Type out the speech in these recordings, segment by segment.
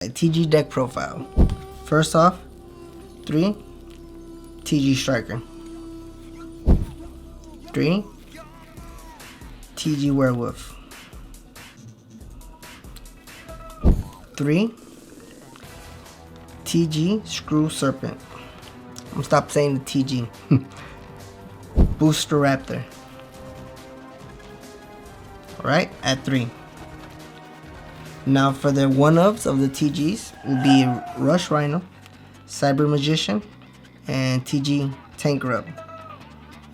TG deck profile. First off, 3 TG Striker, 3 TG Werewolf, 3 TG Screw Serpent. I'm gonna stop saying the TG. Booster Raptor. Alright, at 3. Now for the one-ofs of the TGs will be Rush Rhino, Cyber Magician, and TG Tank Rub.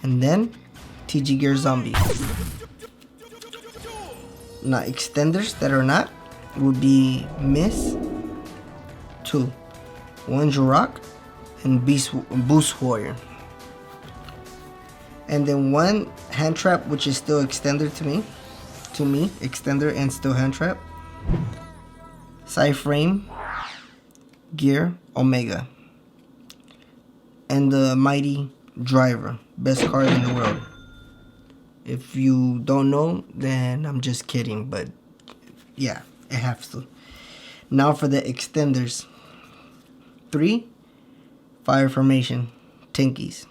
And then TG Gear Zombie. Now extenders that are not would be Miss 2, 1 Jirok, and Boost Warrior. And then 1 Hand Trap, which is still extender to me, extender and still hand trap. Cyframe Gear Omega. And the Mighty Driver, best card in the world. If you don't know, then I'm just kidding, but yeah, it has to. Now for the extenders. 3 Fire Formation Tinkies.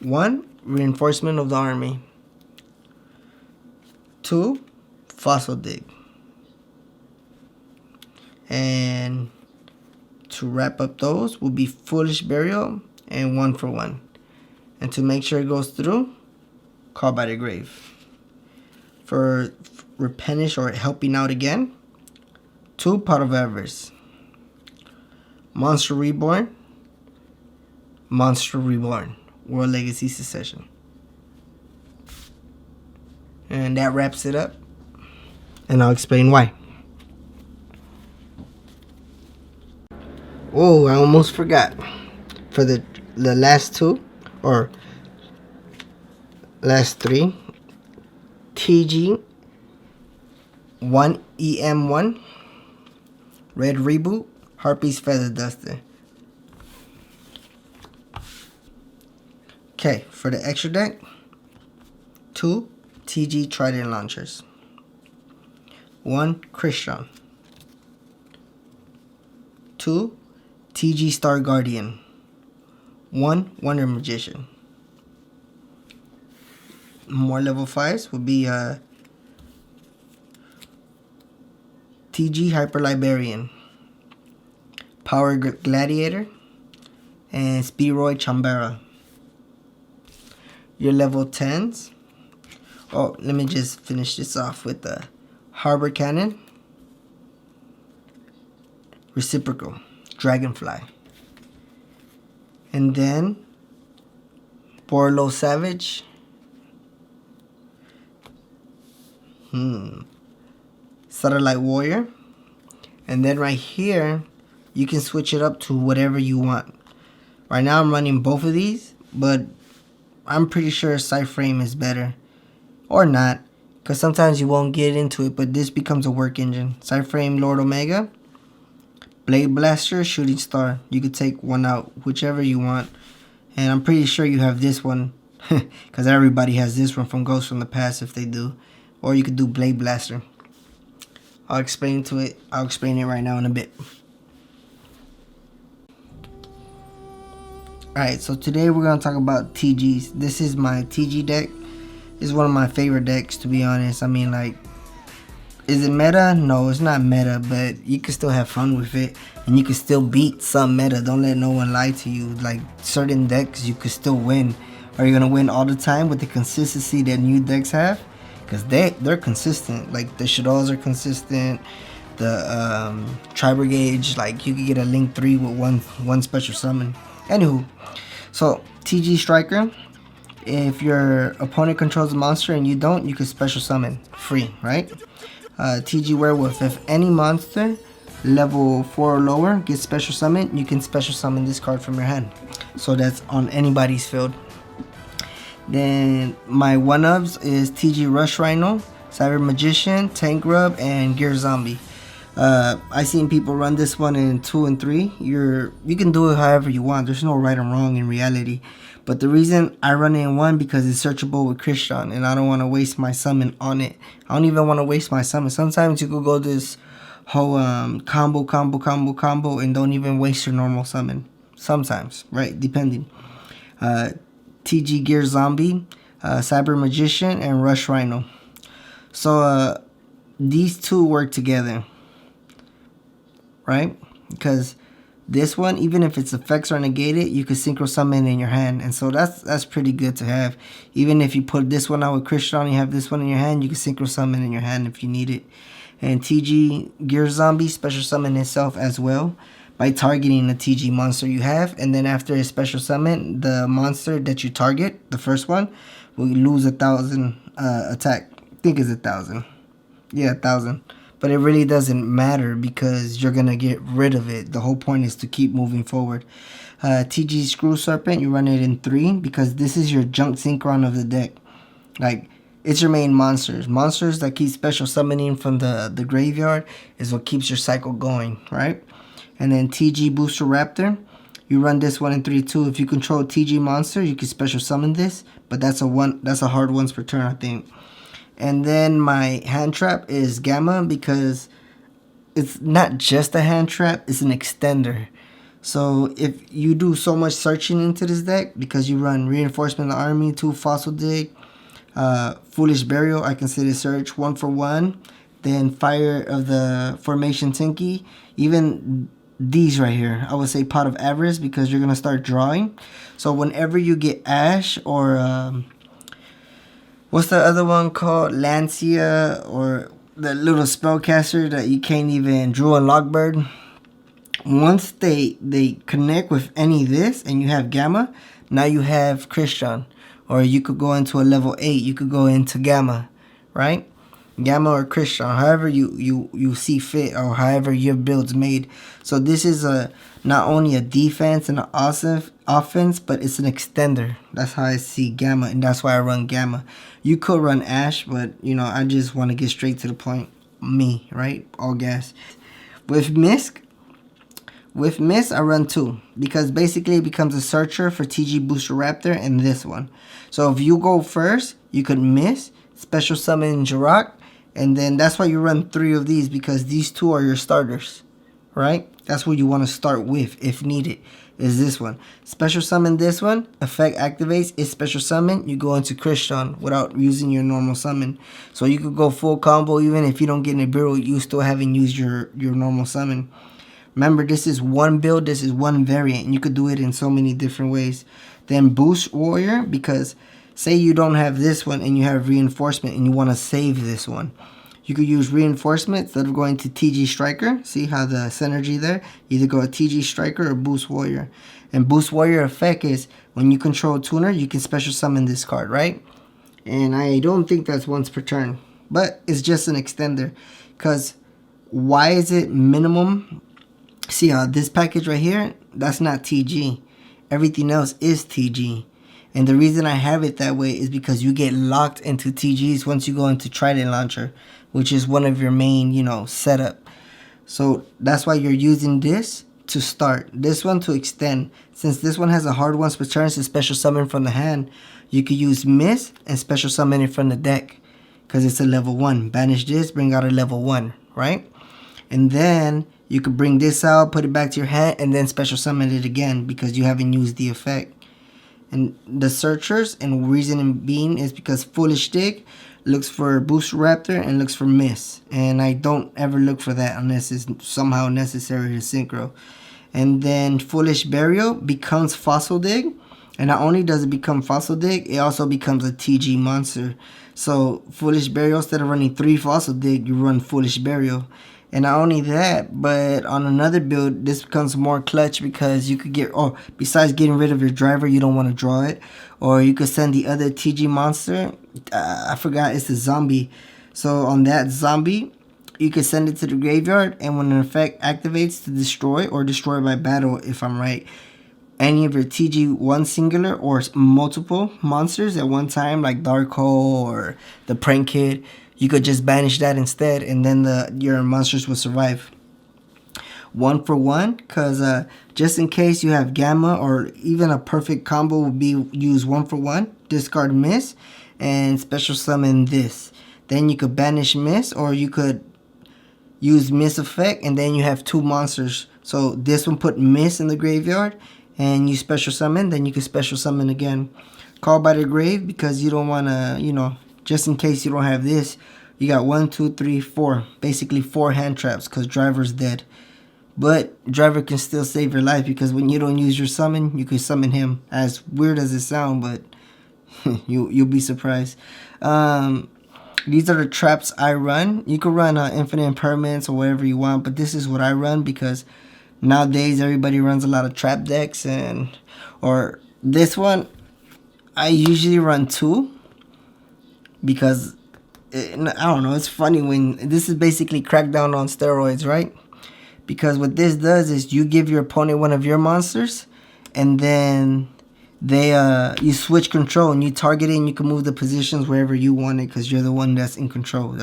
1 Reinforcement of the Army. 2 Fossil Dig. And to wrap up those will be Foolish Burial and 1 for 1. And to make sure it goes through, Call by the Grave. For Replenish or helping out again, 2 Pot of Avarice. Monster Reborn, World Legacy Succession. And that wraps it up. And I'll explain why. Oh, I almost forgot. For the last 2, or last 3, TG 1 EM1 Red Reboot Harpy's Feather Duster. Okay, for the extra deck, 2 TG Trident Launchers, 1 Christian, 2 TG Star Guardian, 1 Wonder Magician. More level 5s would be TG Hyper Librarian, Power Gladiator, and Spearoid Chambera. Your level 10s. Oh, let me just finish this off with the Harbor Cannon, Reciprocal, Dragonfly. And then Borlo Savage, Satellite Warrior. And then right here, you can switch it up to whatever you want. Right now I'm running both of these, but I'm pretty sure Cyframe is better. Or not, because sometimes you won't get into it, but this becomes a work engine. Cyframe Lord Omega, Blade Blaster, Shooting Star. You could take one out, whichever you want. And I'm pretty sure you have this one, because everybody has this one from Ghosts from the Past if they do. Or you could do Blade Blaster. I'll explain it right now in a bit. Alright, so today we're going to talk about TGs. This is my TG deck. It's one of my favorite decks, to be honest. I mean, like, is it meta? No, it's not meta, but you can still have fun with it. And you can still beat some meta. Don't let no one lie to you. Like, certain decks, you could still win. Are you going to win all the time with the consistency that new decks have? Because they're consistent. Like, the Shadows are consistent. The Tri-Brigade, like, you could get a Link 3 with one special summon. Anywho, so TG Striker, if your opponent controls a monster and you don't, you can special summon free, right? TG Werewolf, if any monster level 4 or lower gets special summon, you can special summon this card from your hand. So that's on anybody's field. Then my one-ups is TG Rush Rhino, Cyber Magician, Tank Rub, and Gear Zombie. I seen people run this one in 2 and 3. You can do it however you want. There's no right or wrong in reality. But the reason I run it in 1 because it's searchable with Christian, and I don't want to waste my summon on it. I don't even want to waste my summon. Sometimes you could go this whole combo, and don't even waste your normal summon. Sometimes, right? Depending. TG Gear Zombie, Cyber Magician, and Rush Rhino. So these two work together, right? Because this one, even if its effects are negated, you can synchro summon in your hand, and so that's pretty good to have. Even if you put this one out with Christian, you have this one in your hand, you can synchro summon in your hand if you need it. And TG Gear Zombie special summon itself as well by targeting the TG monster you have, and then after a special summon, the monster that you target, the first one, will lose 1,000 attack. I think it's 1,000. Yeah, 1,000. But it really doesn't matter because you're gonna get rid of it. The whole point is to keep moving forward. TG Screw Serpent, you run it in 3 because this is your junk synchron of the deck. Like, it's your main monsters. Monsters that keep special summoning from the graveyard is what keeps your cycle going, right? And then TG Booster Raptor, you run this one in 3 too. If you control TG monster, you can special summon this, but that's a hard once per turn, I think. And then my hand trap is Gamma because it's not just a hand trap, it's an extender. So if you do so much searching into this deck because you run Reinforcement of the Army, 2 Fossil Dig, Foolish Burial, I consider search 1 for 1, then Fire of the Formation Tinky, even these right here, I would say Pot of Avarice because you're going to start drawing. So whenever you get Ash or what's the other one called? Lancia, or the little spellcaster that you can't even Drew and Lockbird. Once they connect with any of this and you have Gamma, now you have Christian. Or you could go into a level 8, you could go into Gamma, right? Gamma or Christian, however you see fit, or however your build's made. So this is not only a defense and an awesome offense, but it's an extender. That's how I see Gamma, and that's why I run Gamma. You could run Ash, but you know, I just want to get straight to the point. Me, right? All gas. With Mist, I run 2 because basically it becomes a searcher for TG Booster Raptor and this one. So if you go first, you could Mist, special summon Jirok, and then that's why you run 3 of these because these 2 are your starters, right? That's what you want to start with if needed, is this one. Special summon this one, effect activates, it's special summon, you go into Christian without using your normal summon. So you could go full combo even if you don't get in a bureau, you still haven't used your normal summon. Remember, this is one build, this is one variant, and you could do it in so many different ways. Then Boost Warrior, because say you don't have this one and you have Reinforcement and you want to save this one. You could use Reinforcement instead of going to TG Striker. See how the synergy there? Either go to TG Striker or Boost Warrior. And Boost Warrior effect is when you control Tuner, you can special summon this card, right? And I don't think that's once per turn. But it's just an extender. Because why is it minimum? See how this package right here, that's not TG. Everything else is TG. And the reason I have it that way is because you get locked into TGs once you go into Trident Launcher, which is one of your main, you know, setup. So that's why you're using this to start. This one to extend. Since this one has a hard once per turn to special summon from the hand, you could use Mist and special summon it from the deck. Because it's a level 1. Banish this, bring out a level 1, right? And then you could bring this out, put it back to your hand, and then special summon it again because you haven't used the effect. And the searchers, and reason being is because Foolish Dig looks for Boost Raptor and looks for Mist. And I don't ever look for that unless it's somehow necessary to synchro. And then Foolish Burial becomes Fossil Dig. And not only does it become Fossil Dig, it also becomes a TG monster. So Foolish Burial, instead of running 3 Fossil Dig, you run Foolish Burial. And not only that, but on another build, this becomes more clutch because you could get, or besides getting rid of your driver, you don't want to draw it. Or you could send the other TG monster. I forgot, it's a zombie. So on that zombie, you could send it to the graveyard. And when an effect activates to destroy or destroy by battle, if I'm right, any of your TG1 singular or multiple monsters at one time, like Dark Hole or the Prank Kid, you could just banish that instead, and then your monsters will survive. 1 for 1, because just in case you have Gamma or even a perfect combo would be use 1 for 1, discard Mist, and special summon this. Then you could banish Mist, or you could use Miss effect, and then you have 2 monsters. So this one put Miss in the graveyard, and you special summon, then you can special summon again. Call by the grave, because you don't want to, you know, just in case you don't have this, you got 1, 2, 3, 4, basically 4 hand traps, because driver's dead. But driver can still save your life, because when you don't use your summon, you can summon him. As weird as it sounds, but you'll be surprised. These are the traps I run. You can run infinite impermanence or whatever you want, but this is what I run, because nowadays everybody runs a lot of trap decks, or this one I usually run 2, because I don't know, it's funny when this is basically Crackdown on steroids, right? Because what this does is you give your opponent one of your monsters, and then you switch control and you target it, and you can move the positions wherever you want it, because you're the one that's in control.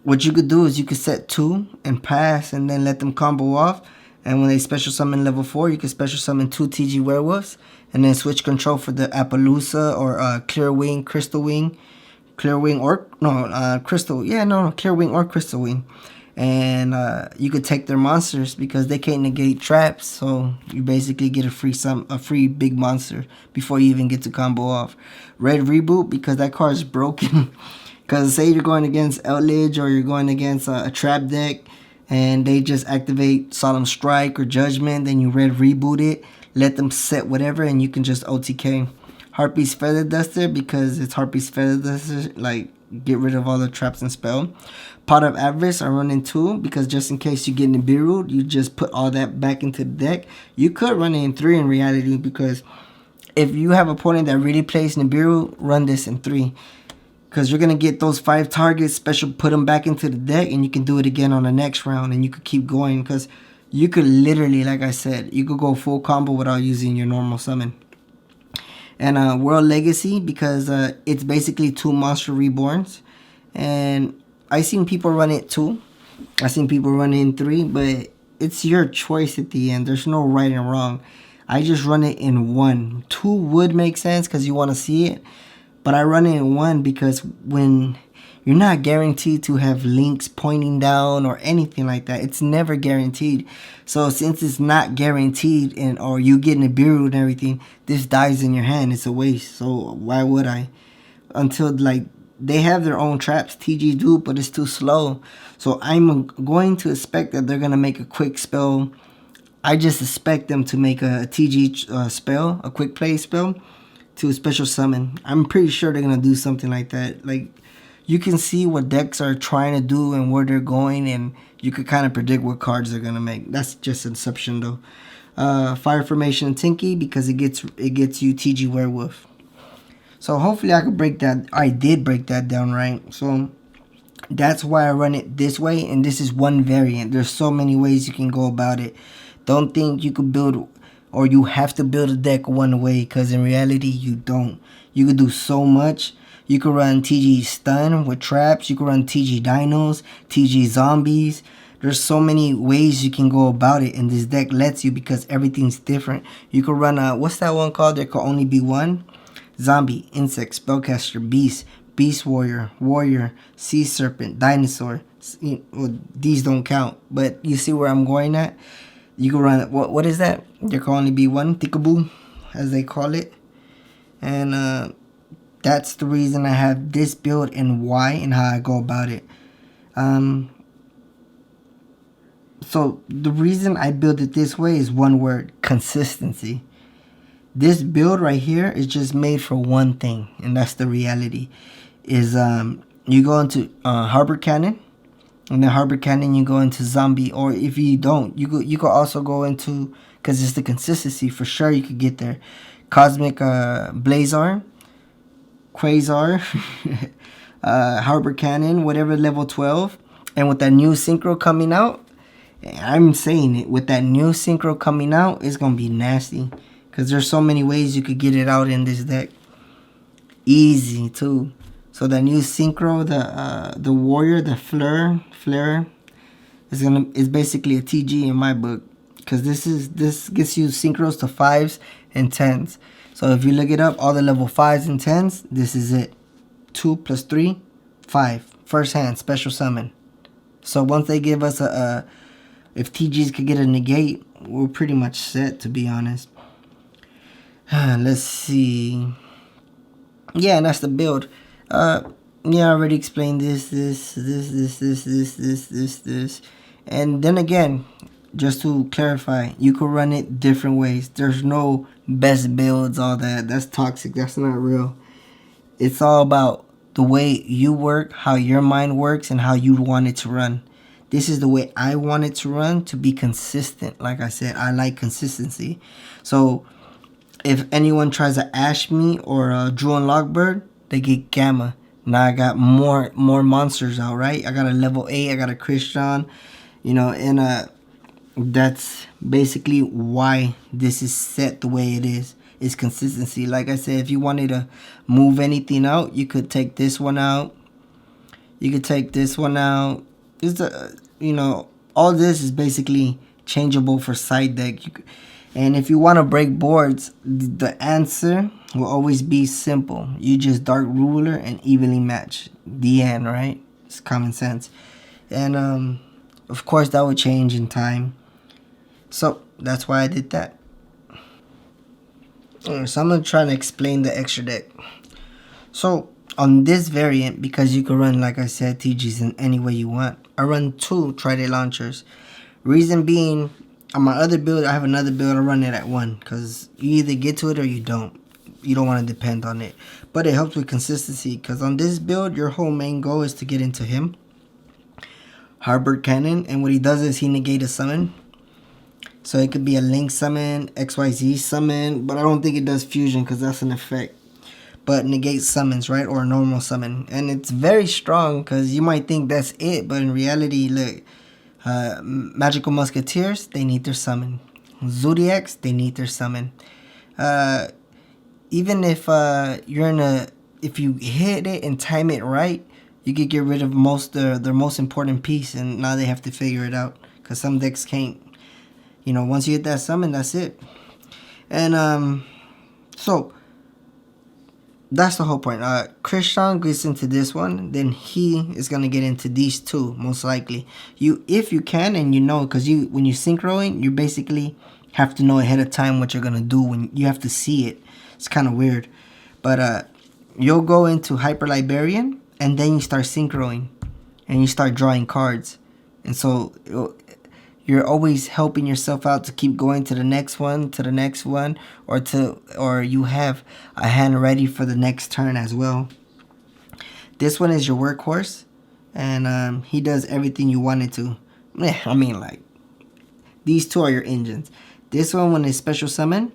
What you could do is you could set 2 and pass, and then let them combo off. And when they special summon level 4, you can special summon 2 TG werewolves, and then switch control for the Appaloosa or Clear Wing, Crystal Wing, Clear Wing or Crystal. Yeah, no, Clear Wing or Crystal Wing. And you could take their monsters, because they can't negate traps, so you basically get a free big monster before you even get to combo off. Red Reboot, because that card is broken. Because say you're going against Eldritch, or you're going against a trap deck, and they just activate Solemn Strike or Judgment, then you Red Reboot it, let them set whatever, and you can just OTK. Harpy's Feather Duster, because it's Harpy's Feather Duster, like, get rid of all the traps and spell. Pot of Avarice I run in 2, because just in case you get Nibiru, you just put all that back into the deck. You could run it in 3 in reality, because if you have an opponent that really plays Nibiru, run this in 3. Because you're going to get those 5 targets, special put them back into the deck, and you can do it again on the next round, and you could keep going. Because you could literally, like I said, you could go full combo without using your normal summon. And World Legacy, because it's basically 2 monster reborns. And I seen people run it 2. I seen people run it in 3, but it's your choice at the end. There's no right and wrong. I just run it in 1. 2 would make sense because you want to see it. But I run it in 1 because when you're not guaranteed to have links pointing down or anything like that. It's never guaranteed. So since it's not guaranteed, or you get Nibiru and everything, this dies in your hand. It's a waste. So why would I? Until like they have their own traps, TG do, but it's too slow. So I'm going to expect that they're gonna make a quick spell. I just expect them to make a TG spell, a quick play spell, to special summon. I'm pretty sure they're gonna do something like that. Like, you can see what decks are trying to do and where they're going, and you could kind of predict what cards they're gonna make. That's just an assumption though. Fire Formation Tinky, because it gets you TG Werewolf. So hopefully I could break that. I did break that down right. So that's why I run it this way, and this is one variant. There's so many ways you can go about it. Don't think you could build, or you have to build a deck one way, because in reality you don't. You could do so much. You could run TG Stun with traps. You could run TG Dinos, TG Zombies. There's so many ways you can go about it, and this deck lets you, because everything's different. You could run what's that one called? There could only be one. Zombie, Insect, Spellcaster, Beast, Beast Warrior, Warrior, Sea Serpent, Dinosaur. Well, these don't count, but you see where I'm going at? You can run, what is that? There can only be one, Tickaboo, as they call it. And that's the reason I have this build and why and how I go about it. So the reason I build it this way is one word: consistency. This build right here is just made for one thing, and that's the reality. Is you go into Harbor Cannon, and then Harbor Cannon you go into Zombie, or if you don't, you could also go into, because it's the consistency, for sure you could get there. Cosmic Blazar, Quasar, Harbor Cannon, whatever, level 12. And with that new Synchro coming out, I'm saying it, with that new Synchro coming out, it's going to be nasty. Because there's so many ways you could get it out in this deck. Easy, too. So the new Synchro, the Warrior, the Flare, is basically a TG in my book. Because this gets you Synchros to 5s and 10s. So if you look it up, all the level 5s and 10s, this is it. 2 plus 3, 5. first hand, special summon. So once they give us if TGs could get a negate, we're pretty much set, to be honest. Let's see. Yeah, and that's the build. Yeah, I already explained this. And then again, just to clarify, you can run it different ways. There's no best builds, all that. That's toxic. That's not real. It's all about the way you work, how your mind works, and how you want it to run. This is the way I want it to run, to be consistent. Like I said, I like consistency. So if anyone tries to Ash me or Drew and Lockbird, they get Gamma. Now I got more monsters out, right? I got a level 8, I got a Christian, you know, and that's basically why this is set the way it is. It's consistency. Like I said, if you wanted to move anything out, you could take this one out. You could take this one out. It's you know, all this is basically changeable for side deck. And if you want to break boards, the answer will always be simple. You just Dark Ruler and evenly match. The end, right? It's common sense. And of course that would change in time. So that's why I did that. So I'm going to try to explain the extra deck. So on this variant, because you can run, like I said, TGs in any way you want, I run 2 Trident launchers. Reason being, on my other build, I have another build, I run it at 1. Because you either get to it or you don't. You don't want to depend on it. But it helps with consistency. Because on this build, your whole main goal is to get into him. Harbor Cannon. And what he does is he negates a summon. So it could be a Link summon, XYZ summon. But I don't think it does fusion because that's an effect. But negates summons, right? Or a normal summon. And it's very strong because you might think that's it. But in reality, look. Magical Musketeers, they need their summon. Zodiacs, they need their summon. Even if you're in a, if you hit it and time it right, you could get rid of their most important piece, and now they have to figure it out because some decks can't. You know, once you hit that summon, that's it. And so that's the whole point. Christian gets into this one, then he is gonna get into these 2 most likely. If you can, and you know, because when you synchroing, you basically have to know ahead of time what you're gonna do. When you have to see it, it's kind of weird. But you'll go into Hyper Librarian, and then you start synchroing, and you start drawing cards, and so you're always helping yourself out to keep going to the next one, or you have a hand ready for the next turn as well. This one is your workhorse, and he does everything you want it to. I mean, like, these 2 are your engines. This one, when it's special summon,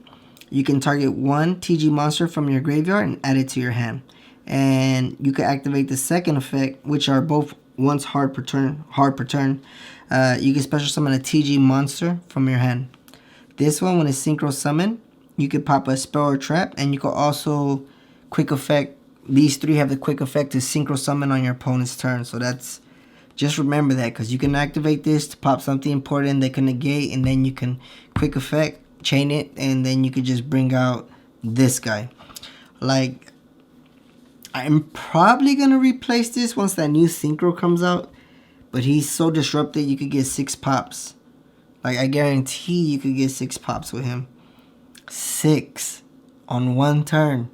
you can target 1 TG monster from your graveyard and add it to your hand. And you can activate the second effect, which are both once hard per turn. You can special summon a TG monster from your hand. This one, when it's synchro summon, you can pop a spell or trap, and you can also quick effect. These 3 have the quick effect to synchro summon on your opponent's turn. So that's, just remember that, because you can activate this to pop something important that can negate, and then you can quick effect, chain it, and then you could just bring out this guy. Like, I'm probably gonna replace this once that new synchro comes out. But he's so disrupted, you could get 6 pops. Like, I guarantee you could get 6 pops with him. 6 on 1 turn.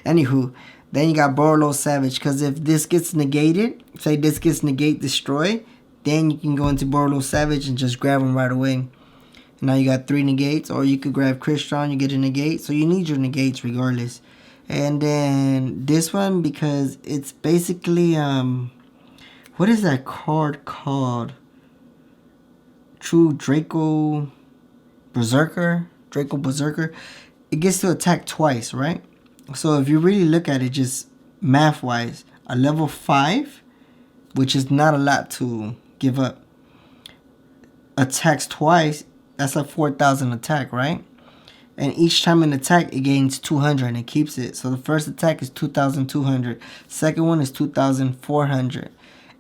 Anywho, then you got Borolo Savage. Because if this gets negated, say this gets negate destroy, then you can go into Borolo Savage and just grab him right away. Now you got 3 negates. Or you could grab Christian, you get a negate. So you need your negates regardless. And then this one, because it's basically... what is that card called? True Draco Berserker? It gets to attack twice, right? So if you really look at it just math-wise, a level 5, which is not a lot to give up, attacks twice, that's a 4,000 attack, right? And each time an attack, it gains 200 and it keeps it. So the first attack is 2,200. Second one is 2,400.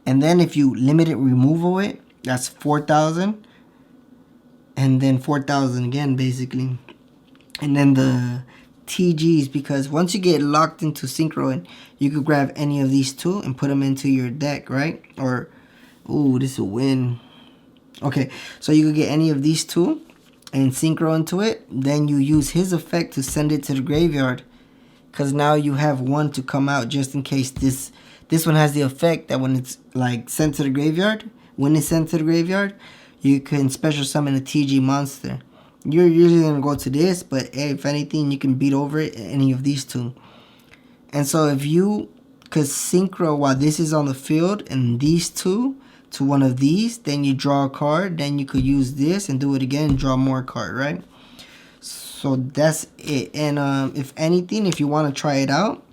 And then if you limited removal it, that's 4,000. And then 4,000 again, basically. And then the TGs, because once you get locked into synchro, and you could grab any of these two and put them into your deck, right? Or, ooh, this is a win. Okay, so you could get any of these two and synchro into it. Then you use his effect to send it to the graveyard, because now you have one to come out just in case this one has the effect that when it's like sent to the graveyard, you can special summon a TG monster. You're usually going to go to this, but if anything, you can beat over it any of these two. And so if you could synchro while this is on the field and these two to one of these, then you draw a card, then you could use this and do it again and draw more card, right? So that's it. And if anything, if you want to try it out,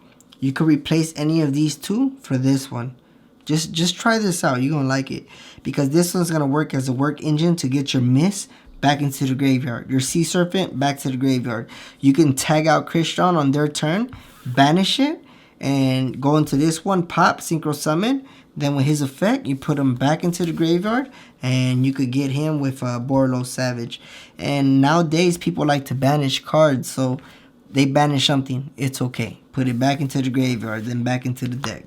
you could replace any of these two for this one. Just try this out. You're going to like it, because this one's going to work as a work engine to get your Mist back into the graveyard, your Sea Serpent back to the graveyard. You can tag out Christian on their turn, banish it, and go into this one, pop, synchro summon. Then with his effect, you put him back into the graveyard, and you could get him with Borlo Savage. And nowadays, people like to banish cards, so they banish something, it's okay. Put it back into the graveyard, then back into the deck.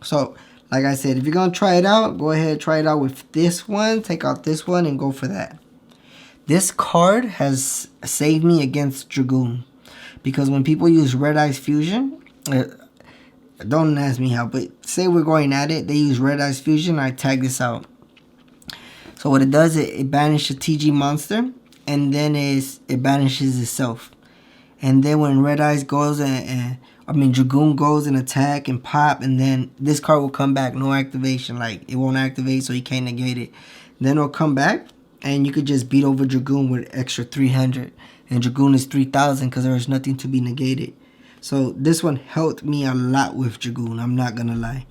So, like I said, if you're going to try it out, go ahead, try it out with this one. Take out this one and go for that. This card has saved me against Dragoon, because when people use Red Eyes Fusion, don't ask me how, but say we're going at it, they use Red Eyes Fusion, I tag this out. So what it does, it banishes a TG monster, and then it banishes itself. And then when Red Eyes goes Dragoon goes and attack and pop, and then this card will come back, no activation, like it won't activate, so you can't negate it. Then it'll come back, and you could just beat over Dragoon with extra 300, and Dragoon is 3000 because there's nothing to be negated. So this one helped me a lot with Dragoon, I'm not gonna lie.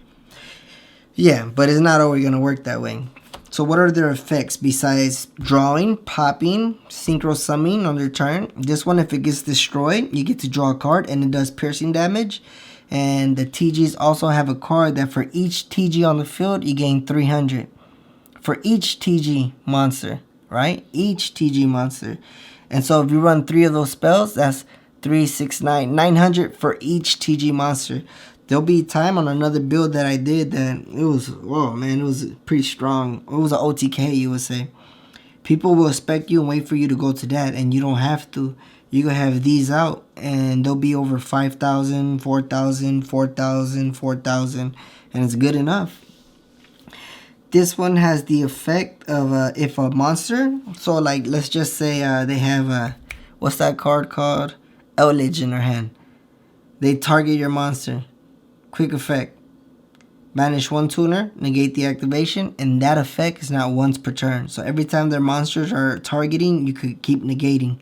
Yeah, but it's not always gonna work that way. So what are their effects besides drawing, popping, synchro summoning on their turn? This one, if it gets destroyed, you get to draw a card, and it does piercing damage. And the TGs also have a card that for each TG on the field, you gain 300. For each TG monster, right? Each TG monster. And so if you run 3 of those spells, that's 3, 6, 9, 900 for each TG monster. There'll be time on another build that I did that it was, oh man, it was pretty strong. It was an OTK, you would say. People will expect you and wait for you to go to that, and you don't have to. You can have these out, and they'll be over 5,000, 4,000, 4,000, 4,000, and it's good enough. This one has the effect of if a monster, so like let's just say they have what's that card called? Eldritch in their hand. They target your monster. Quick effect. Banish one tuner, negate the activation, and that effect is not once per turn. So every time their monsters are targeting, you could keep negating.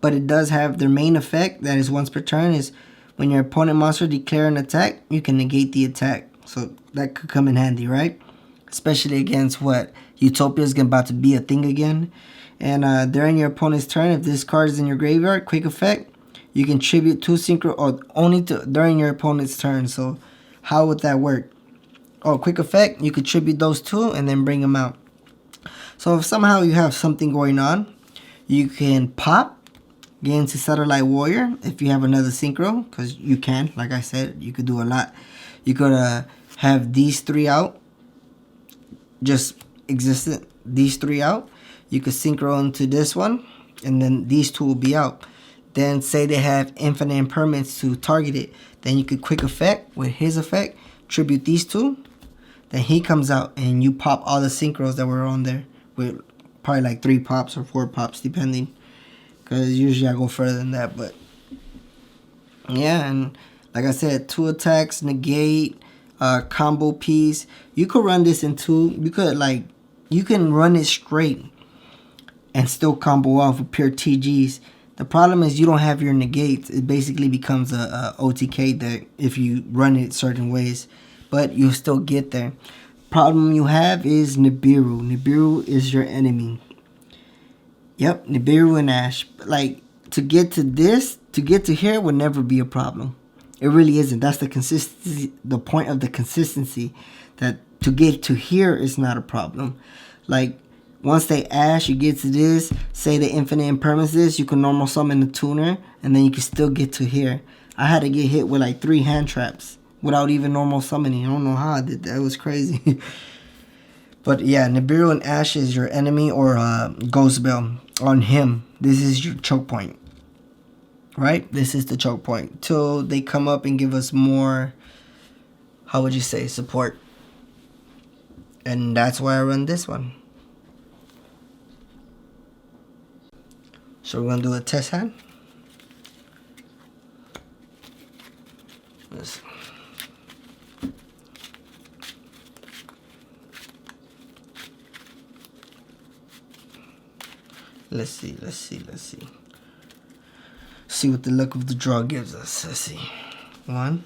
But it does have their main effect that is once per turn is when your opponent monster declare an attack, you can negate the attack. So that could come in handy, right? Especially against what? Utopia is about to be a thing again. And during your opponent's turn, if this card is in your graveyard, quick effect, you can tribute 2 synchro, or only during your opponent's turn. So how would that work? Oh, quick effect, you could tribute those 2 and then bring them out. So if somehow you have something going on, you can pop, get into Satellite Warrior if you have another synchro, because you can, like I said, you could do a lot. You could have these 3 out, just existent, these 3 out. You could synchro into this one, and then these 2 will be out. Then say they have infinite impermanence to target it. Then you could quick effect with his effect, tribute these 2. Then he comes out and you pop all the synchros that were on there with probably like 3 pops or 4 pops depending. Because usually I go further than that. But yeah, and like I said, 2 attacks, negate, combo piece. You could run this in 2. You can run it straight and still combo off with pure TGs. The problem is you don't have your negates. It basically becomes a OTK deck if you run it certain ways. But you'll still get there. Problem you have is Nibiru. Nibiru is your enemy. Yep, Nibiru and Ash. Like, to get to this, to get to here would never be a problem. It really isn't. That's the consistency, the point of the consistency. That to get to here is not a problem. Like, Once they ash, you get to this, say the infinite impermanence, you can normal summon the tuner, and then you can still get to here. I had to get hit with like 3 hand traps without even normal summoning. I don't know how I did that. It was crazy. But yeah, Nibiru and Ash is your enemy, or Ghost Bell. On him, this is your choke point. Right? This is the choke point. Till they come up and give us more, how would you say, support. And that's why I run this one. So we're going to do a test hand. Let's see. See what the luck of the draw gives us. Let's see. 1,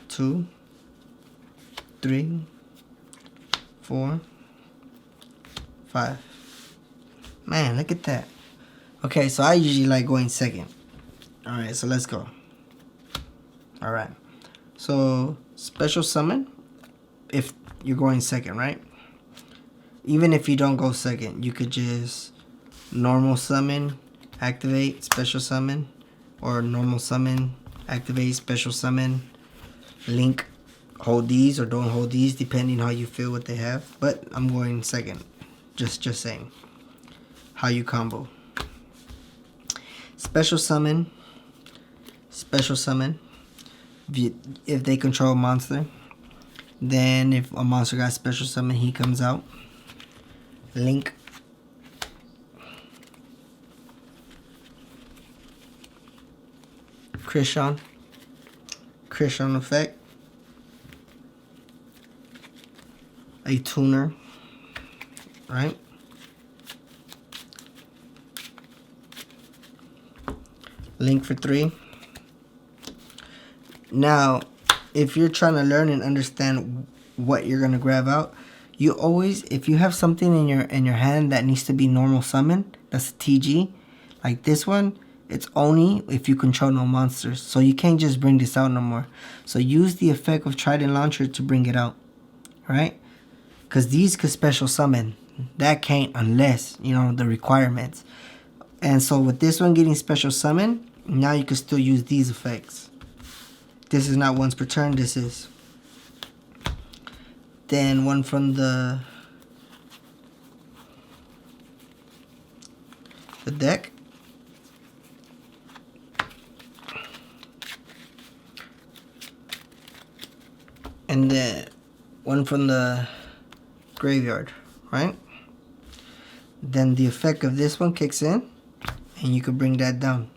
2, 3, 4, 5. Man, look at that. Okay, so I usually like going second. Alright, so let's go. Alright. So, special summon if you're going second, right? Even if you don't go second, you could just normal summon, activate, special summon, or normal summon, activate, special summon, link, hold these or don't hold these depending how you feel what they have. But I'm going second. Just saying. How you combo. Special summon. If they control a monster, then if a monster got special summon, he comes out. Link. Krishan effect. A tuner. Right? Link for 3. Now, if you're trying to learn and understand what you're gonna grab out, you always, if you have something in your hand that needs to be normal summon, that's a TG, like this one, it's only if you control no monsters. So you can't just bring this out no more. So use the effect of Trident Launcher to bring it out, right? Because these could special summon. That can't unless, you know, the requirements. And so with this one getting special summon, now you can still use these effects. This is not once per turn, this is. Then one from the deck. And then one from the graveyard, right? Then the effect of this one kicks in, and you could bring that down,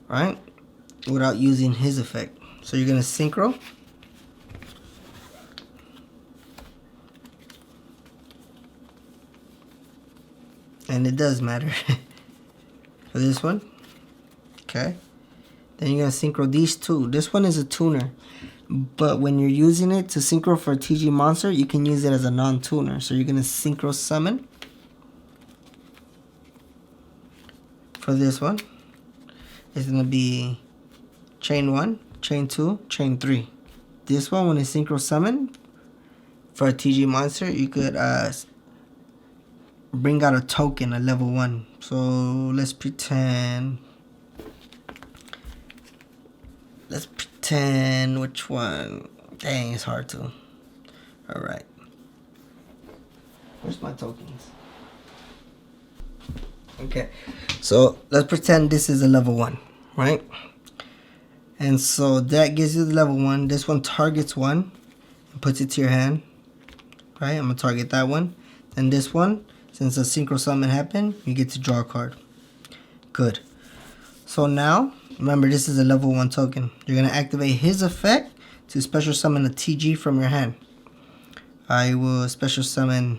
right? Without using his effect. So you're gonna synchro. And it does matter for this one. Okay. Then you're gonna synchro these two. This one is a tuner, but when you're using it to synchro for a TG monster, you can use it as a non-tuner. So you're gonna synchro summon for this one. It's gonna be chain 1, chain 2, chain 3. This one, when it's synchro summon for a TG monster, you could bring out a token at level 1. So let's pretend which one. Dang, it's hard to. Alright. Where's my tokens? Okay. So let's pretend this is a level 1, right? And so that gives you the level 1. This one targets 1 and puts it to your hand. Right? I'm gonna target that one. And this one, since a synchro summon happened, you get to draw a card. Good. So now, remember, this is a level 1 token. You're going to activate his effect to special summon a TG from your hand. I will special summon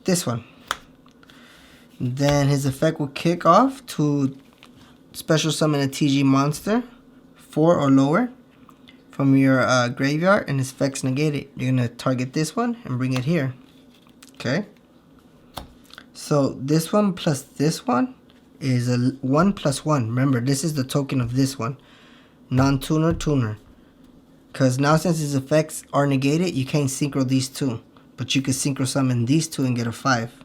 this one. Then his effect will kick off to special summon a TG monster, 4 or lower, from your graveyard, and his effect's negated. You're going to target this one and bring it here. Okay, so this one plus this one is a 1 plus 1. Remember, this is the token of this one, non-tuner, tuner. Because now since his effects are negated, you can't synchro these two. But you could synchro summon these two and get a 5.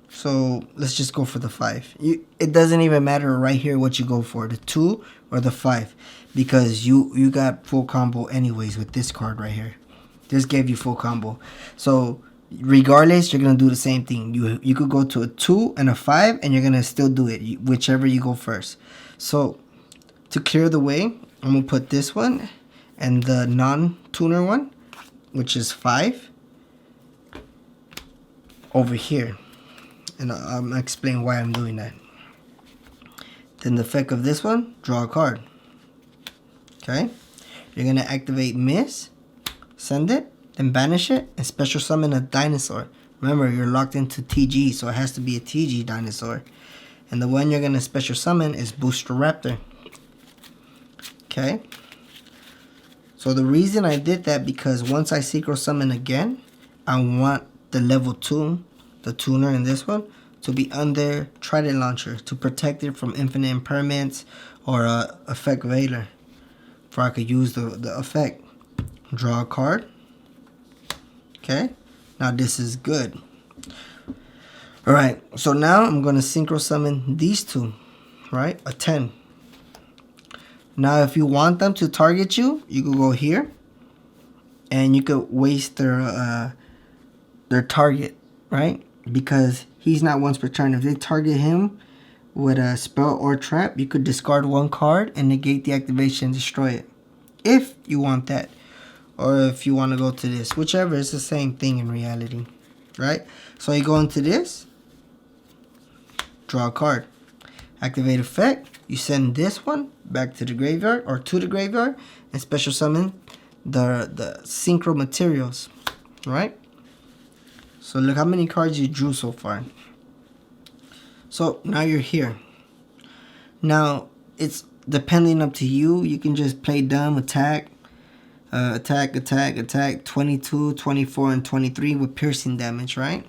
So let's just go for the 5. It doesn't even matter right here what you go for, the 2 or the 5, because you got full combo anyways with this card right here. This gave you full combo. So regardless, you're gonna do the same thing. You could go to a 2 and a 5, and you're gonna still do it, whichever you go first. So to clear the way, I'm gonna put this one and the non-tuner one, which is 5, over here. And I'm going to explain why I'm doing that. Then the effect of this one, draw a card. Okay? You're going to activate Miss, send it, then banish it, and special summon a dinosaur. Remember, you're locked into TG, so it has to be a TG dinosaur. And the one you're going to special summon is Booster Raptor. Okay? So the reason I did that, because once I synchro summon again, I want the level 2, the tuner in this one, to be under Trident Launcher to protect it from infinite impairments or effect Veiler. For I could use the effect. Draw a card. Okay, now this is good. Alright, so now I'm going to synchro summon these two, right? A 10. Now if you want them to target you, you could go here and you could waste their target, right? Because he's not once per turn. If they target him with a spell or trap, you could discard one card and negate the activation and destroy it. If you want that. Or if you want to go to this. Whichever, it's the same thing in reality. Right? So you go into this. Draw a card. Activate effect. You send this one back to the graveyard or to the graveyard. And special summon the synchro materials. Right? So look how many cards you drew so far. So now you're here. Now it's depending up to you. You can just play dumb, attack, 22, 24, and 23 with piercing damage, right?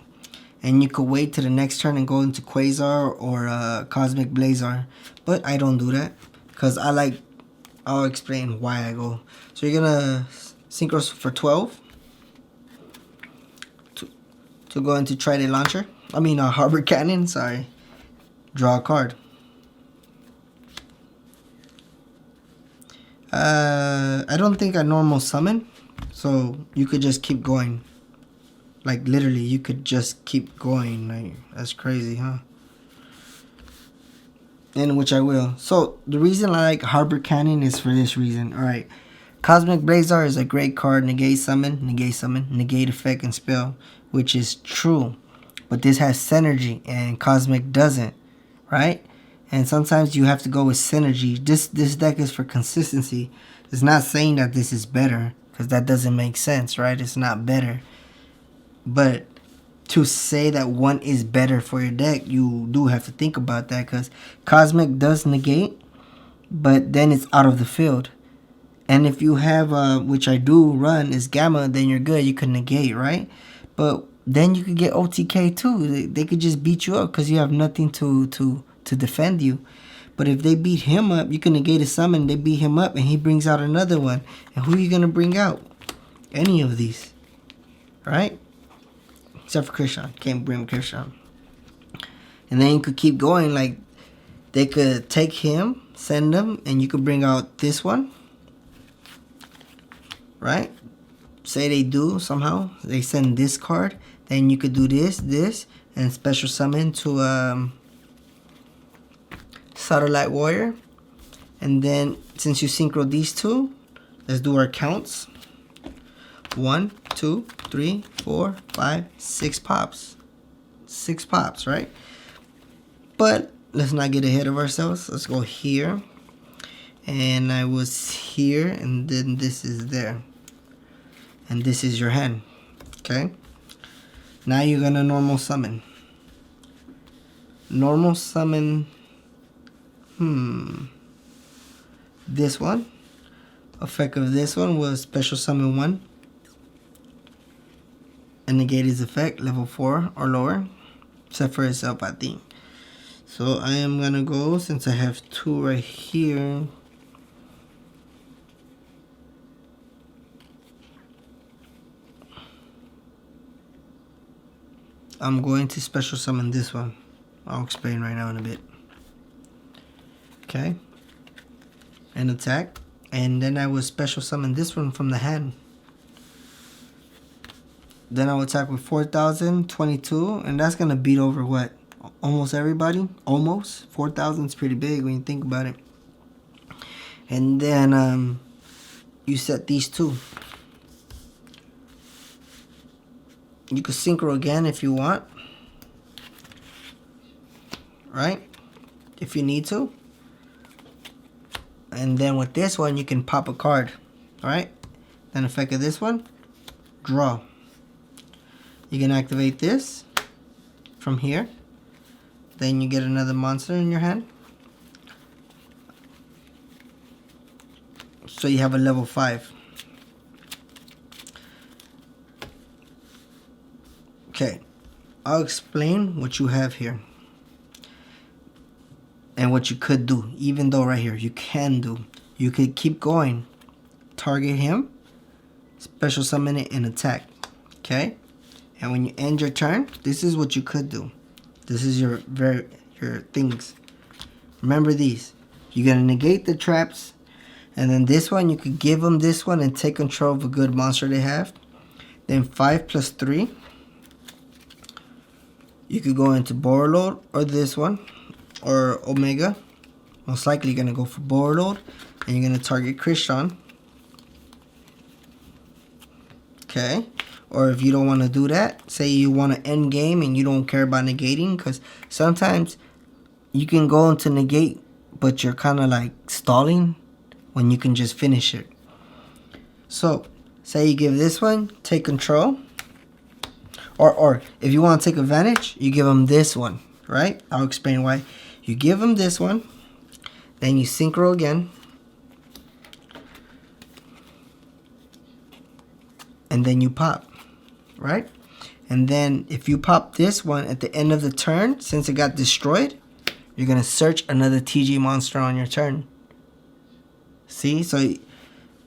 And you could wait to the next turn and go into Quasar or Cosmic Blazar. But I don't do that because I'll explain why I go. So you're gonna synchro for 12. To go into Trident Launcher. Harbor Cannon, sorry. Draw a card. I don't think I normal summon. So you could just keep going. Like literally, you could just keep going. Like, that's crazy, huh? And which I will. So the reason I like Harbor Cannon is for this reason. Alright. Cosmic Blazar is a great card. Negate summon, negate effect and spell. Which is true. But this has synergy and Cosmic doesn't. Right? And sometimes you have to go with synergy. This deck is for consistency. It's not saying that this is better. Because that doesn't make sense, right? It's not better. But to say that one is better for your deck, you do have to think about that. Because Cosmic does negate. But then it's out of the field. And if you have, which I do run, is Gamma, then you're good. You can negate, right? But then you could get OTK too. They could just beat you up because you have nothing to defend you. But if they beat him up, you can negate a summon. They beat him up and he brings out another one. And who are you going to bring out? Any of these. Right? Except for Krishan. Can't bring Krishan. And then you could keep going. Like, they could take him, send him, and you could bring out this one. Right? Say they do somehow. They send this card. Then you could do this, and special summon to Satellite Warrior. And then since you synchro these two, let's do our counts. 1, 2, 3, 4, 5, 6 pops. 6 pops, right? But let's not get ahead of ourselves. Let's go here. And I was here, and then this is there. And this is your hand. Okay? Now you're gonna normal summon. Normal summon. This one. Effect of this one was special summon 1. And negate its effect, level 4 or lower. Except for itself, I think. So I am gonna go, since I have 2 right here. I'm going to special summon this one. I'll explain right now in a bit. Okay. And attack. And then I will special summon this one from the hand. Then I will attack with 4,022. And that's going to beat over what? Almost everybody? Almost. 4,000 is pretty big when you think about it. And then you set these two. You could synchro again if you want. Right? If you need to. And then with this one, you can pop a card. Alright? Then effect of this one, draw. You can activate this from here. Then you get another monster in your hand. So you have a level 5. Okay. I'll explain what you have here. And what you could do. Even though right here, you can do. You could keep going. Target him. Special summon it and attack. Okay? And when you end your turn, this is what you could do. This is your things. Remember these. You're going to negate the traps. And then this one, you could give them this one and take control of a good monster they have. Then 5 plus 3. You could go into Borreload or this one. Or Omega. Most likely you're going to go for Borreload. And you're going to target Christian. Okay. Or if you don't want to do that, say you want to end game and you don't care about negating, because sometimes you can go into negate, but you're kind of like stalling when you can just finish it. So, say you give this one, take control. Or if you want to take advantage, you give them this one, right? I'll explain why. You give them this one, then you synchro again. And then you pop. Right? And then if you pop this one at the end of the turn, since it got destroyed, you're going to search another TG monster on your turn. See? So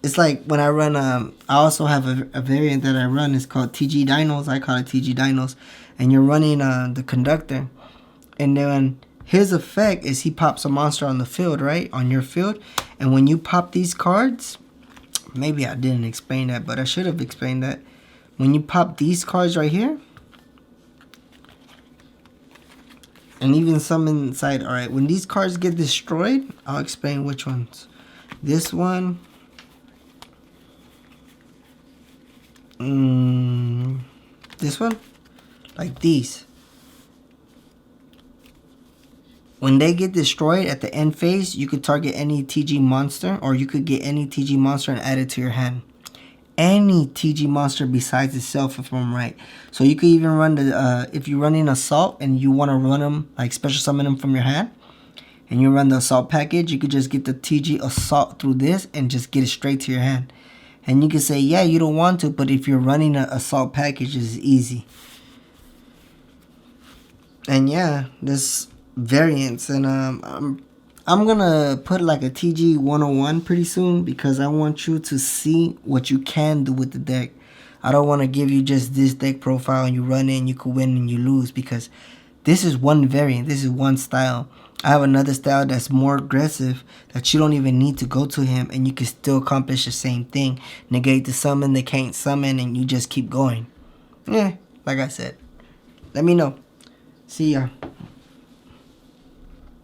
it's like when I run, I also have a variant that I run. It's called TG Dinos. I call it TG Dinos. And you're running the conductor. And then his effect is he pops a monster on the field, right? On your field. And when you pop these cards, maybe I didn't explain that, but I should have explained that. When you pop these cards right here, and even some inside, alright, when these cards get destroyed, I'll explain which ones. This one, this one, like these. When they get destroyed at the end phase, you could target any TG monster, or you could get any TG monster and add it to your hand. Any TG monster besides itself, if I'm right. So you could even run the, if you're running Assault and you want to run them, like special summon them from your hand, and you run the Assault package, you could just get the TG Assault through this and just get it straight to your hand. And you can say, yeah, you don't want to, but if you're running an Assault package, it's easy. And yeah, this variants, and I'm gonna put like a TG 101 pretty soon, because I want you to see what you can do with the deck. I don't want to give you just this deck profile and you run in, you could win and you lose, because this is one variant, this is one style. I have another style that's more aggressive, that you don't even need to go to him and you can still accomplish the same thing. Negate the summon, they can't summon, and you just keep going. Yeah, like I said. Let me know. See ya.